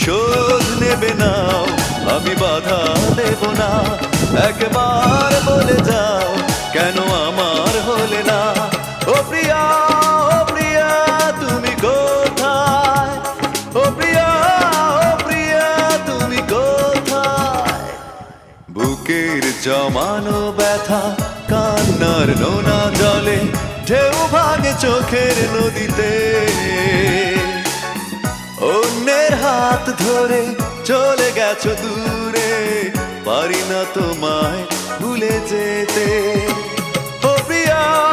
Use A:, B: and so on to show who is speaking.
A: প্রতিশোধ নেবে নাও, আমি বাধা দেব না। একবার বলে যাও কেন আমার হলে না। ও প্রিয়া, ও প্রিয়া তুমি কোথায়? ও প্রিয়া, ও প্রিয়া তুমি কোথায়? বুকের জমানো ব্যথা কান্নার নোনা জলে ঢেউ ভাঙে চোখের নদীতে। অন্যের হাত ধরে চলে গেছো দূরে, পারি না তোমায় ভুলে যেতে। ও প্রিয়া।